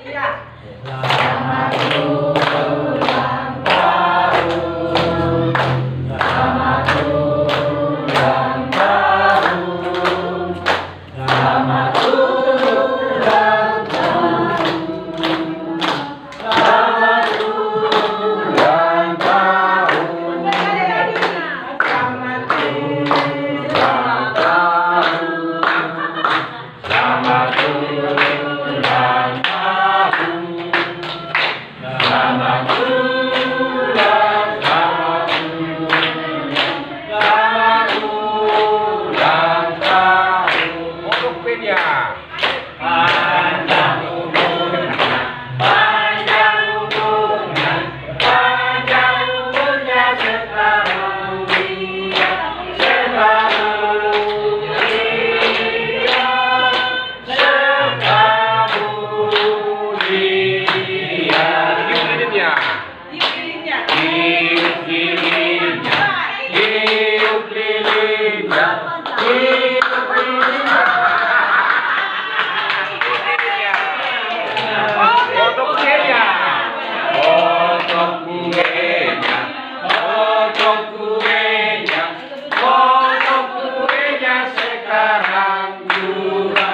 Iya. Selamat ulang tahun. Selamat ulang tahun. Selamat ulang tahun. Selamat ulang tahun. Selamat Ulang tahun. Selamat ulang tahun. Selamat ulang tahun. Selamat ulang tahun. Untuk media. Panjang umurnya, panjang umurnya, panjang umurnya sekarang dia, sekarang dia, sekarang dia. Lilinnya. lilinnya. Hidup lilinnya, hidup lilinnya, hidup lilinnya. Untuk media. Potong kuenya, potong kuenya, potong kuenya sekarang juga,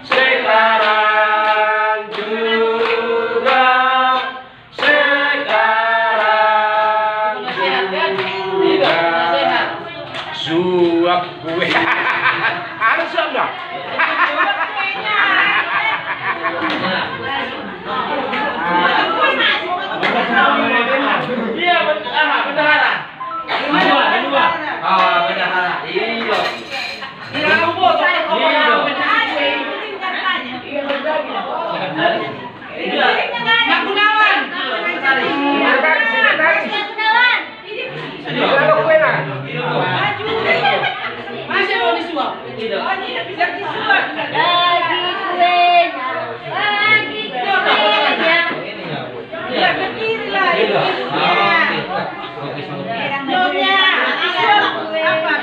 sekarang juga, sekarang juga. Suap kue. Ada suap nggak? Iya, bendahara. Bendahara. Ah, bendahara. Iya. Ada kue lah. Masih mau disuap. Oh, tidak bisa disuap. Ya, berdiri lah. Nyonya, apa?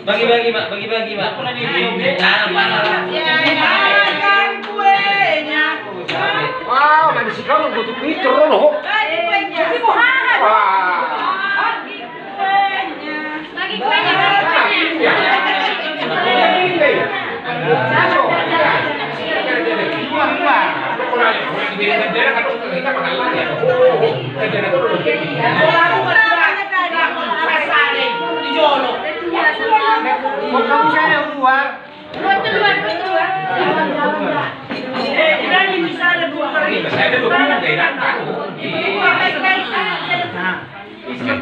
Bagi-bagi, Mak. Bagi-bagi, Mak. Ya, makan kuenya. Wow, nanti si kamu butuh Twitter loh. Bagi kuenya. Wah. Bagi kuenya.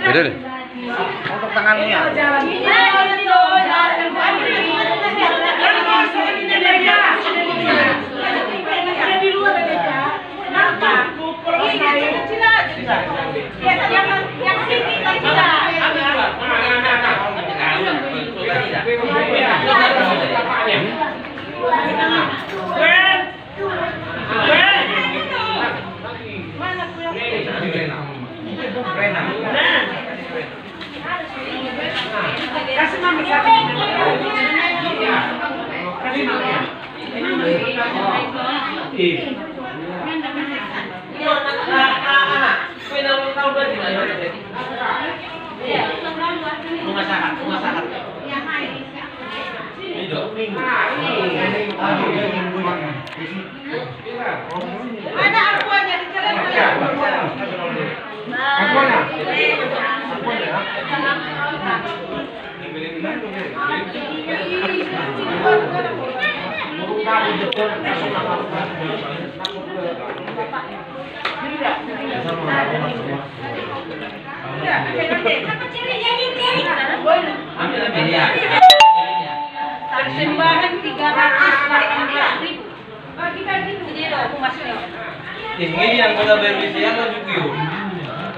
Beda deh. Untuk tangannya. Kasih mami Ada akuanya di jalan. Akuanya. Persembahan 318.000. Bagi-bagi. Jadi aku masuk. Ini yang kalau berisian lebih